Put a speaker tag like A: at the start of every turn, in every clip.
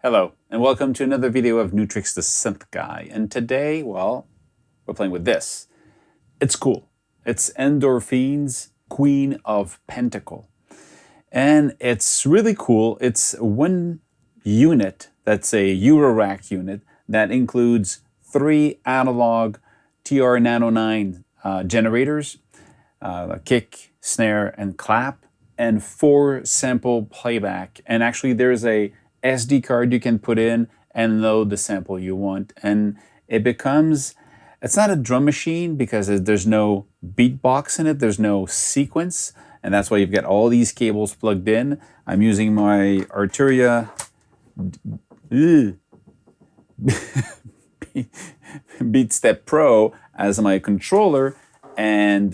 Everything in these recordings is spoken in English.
A: Hello, and welcome to another video of Nu-Trix the Synth Guy. And today, well, we're playing with this. It's cool. It's Endorphin's Queen of Pentacles. And it's really cool. It's one unit that's a Eurorack unit that includes 3 analog TR Nano 9 generators, kick, snare, and clap, and 4 sample playback. And actually there's a SD card you can put in and load the sample you want. And it becomes, it's not a drum machine because there's no beatbox in it, there's no sequence, and that's why you've got all these cables plugged in. I'm using my Arturia BeatStep Pro as my controller, and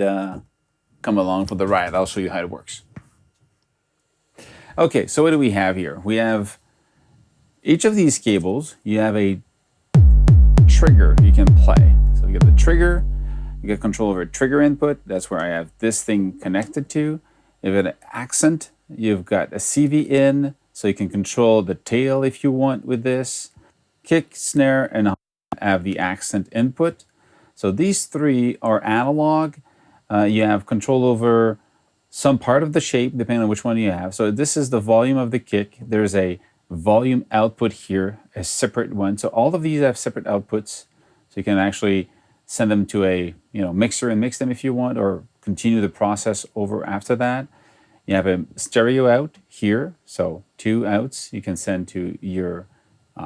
A: come along for the ride. I'll show you how it works. Okay, so what do we have here? We have each of these cables, you have a trigger you can play. So you get the trigger, you get control over trigger input. That's where I have this thing connected to. You've got an accent, you've got a CV in, so you can control the tail if you want with this. Kick, snare, and have the accent input. So these 3 are analog. You have control over some part of the shape, depending on which one you have. So this is the volume of the kick. There's a volume output here, a separate one. So all of these have separate outputs. So you can actually send them to a mixer and mix them if you want, or continue the process over after that. You have a stereo out here, so 2 outs you can send to your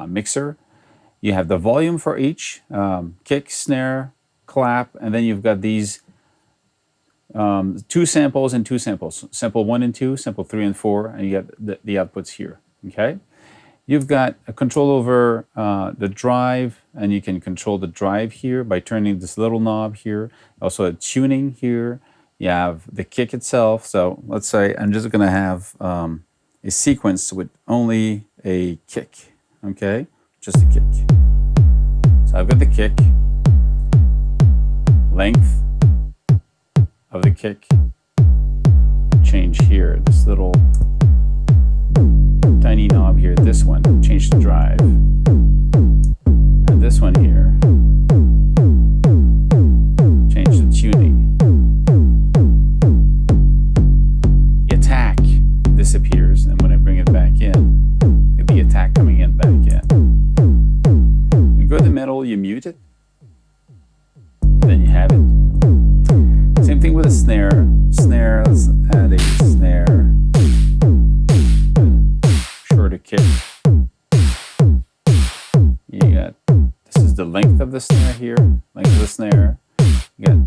A: mixer. You have the volume for each, kick, snare, clap, and then you've got these 2 samples and 2 samples. Sample 1 and 2, sample 3 and 4, and you get the outputs here, okay? You've got a control over the drive, and you can control the drive here by turning this little knob here. Also a tuning here. You have the kick itself. So let's say I'm just gonna have a sequence with only a kick, okay? Just a kick. So I've got the kick, length of the kick, change here, this little tiny knob here, this one, change the drive, and this one here, change the tuning. The attack disappears, and when I bring it back in, you get the attack coming in back in. You go to the middle, you mute it, then you have it. Same thing with a snare. Snare, let's add a snare. Shorter kick. You got, this is the length of the snare here. Length of the snare. You got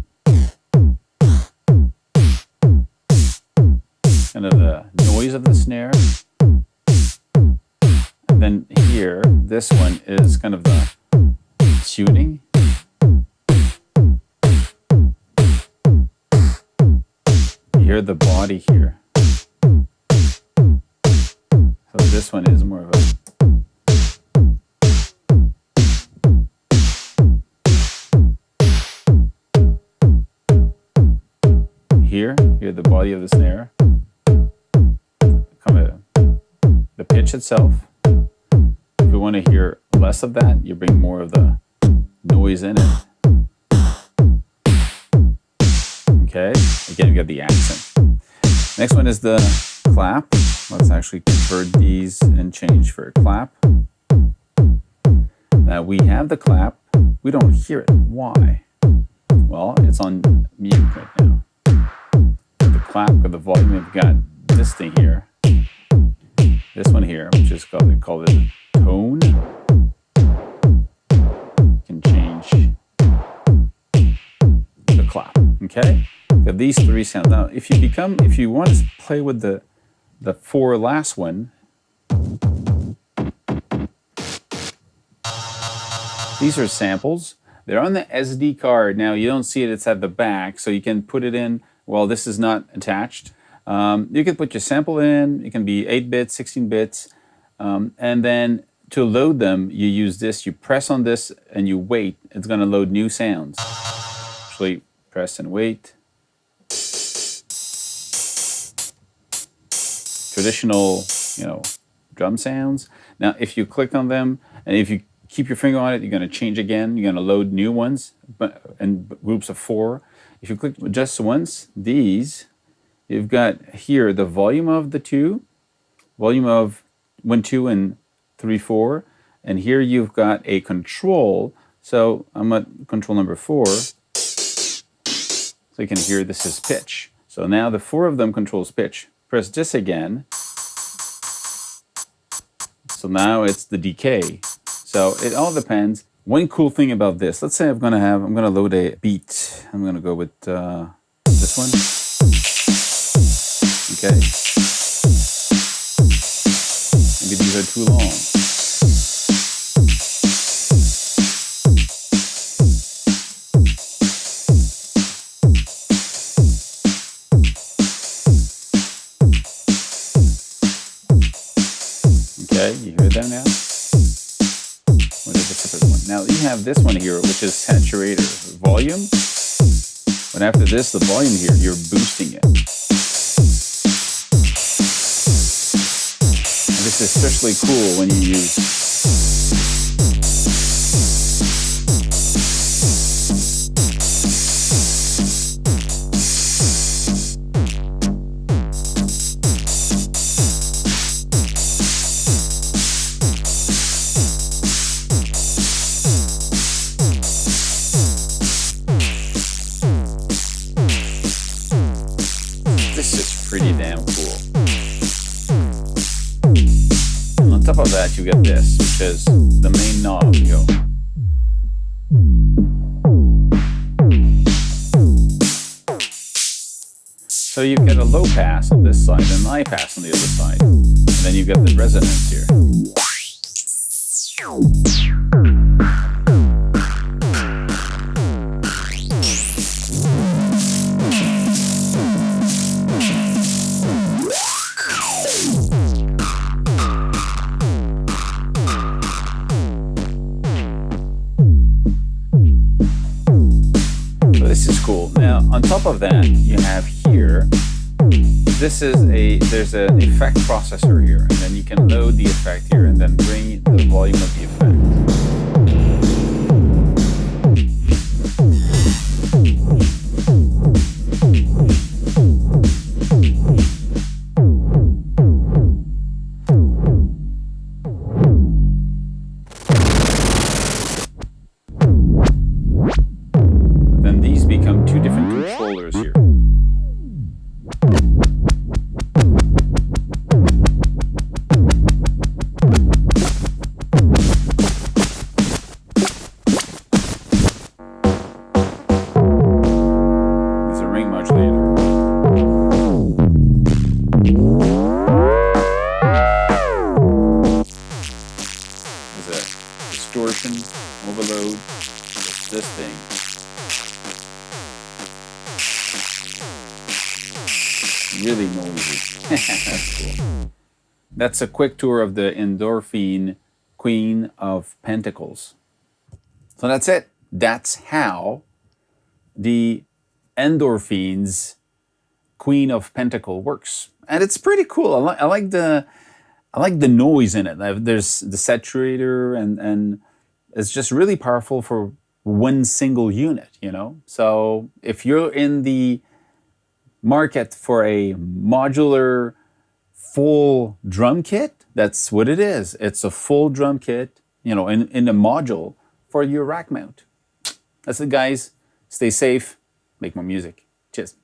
A: kind of the noise of the snare. And then here, this one is kind of the tuning. Hear the body here. So this one is more of a hear the body of the snare. The pitch itself. If we want to hear less of that, you bring more of the noise in it. Okay, again, you got the accent. Next one is the clap. Let's actually convert these and change for a clap. Now we have the clap. We don't hear it. Why? Well, it's on mute right now. With the clap, with the volume, we've got this thing here. This one here, which is called a tone. You can change the clap. Okay? Got these 3 sounds. Now, if you want to play with the 4 last one, these are samples. They're on the SD card. Now, you don't see it, it's at the back, so you can put it in. Well, this is not attached. You can put your sample in. It can be 8 bits, 16 bits. And then to load them, you use this. You press on this and you wait. It's going to load new sounds. Actually, press and wait. Traditional, drum sounds. Now, if you click on them, and if you keep your finger on it, you're going to change again. You're going to load new ones in groups of 4. If you click just once, these, you've got here the volume of the 2, volume of 1, 2, and 3, 4. And here you've got a control. So I'm at control number 4. So you can hear this is pitch. So now the 4 of them controls pitch. Press this again. So now it's the decay. So it all depends. One cool thing about this, let's say I'm gonna load a beat. I'm gonna go with this one. Okay. Maybe these are too long. Okay, you hear them now? What is the separate one? Now you have this one here, which is saturator volume. But after this, the volume here, you're boosting it. And this is especially cool when you use pretty damn cool. And on top of that, you get this, which is the main knob. You go. So you get a low pass on this side and a high pass on the other side. And then you get the resonance here. This is cool. Now, on top of that, you have here, there's an effect processor here, and then you can load the effect here and then bring the volume of the effect. Become 2 different controllers here. It's a ring modulator. There's a distortion, overload, it's this thing. Really noisy. That's cool. That's a quick tour of the Endorphin Queen of Pentacles. So that's it. That's how the Endorphin's Queen of Pentacles works, and it's pretty cool. I like the noise in it. There's the saturator, and it's just really powerful for one single unit. You know. So if you're in the market for a modular full drum kit, that's what it is. It's a full drum kit, you know, in a module for your rack mount. That's it, guys. Stay safe, make more music. Cheers.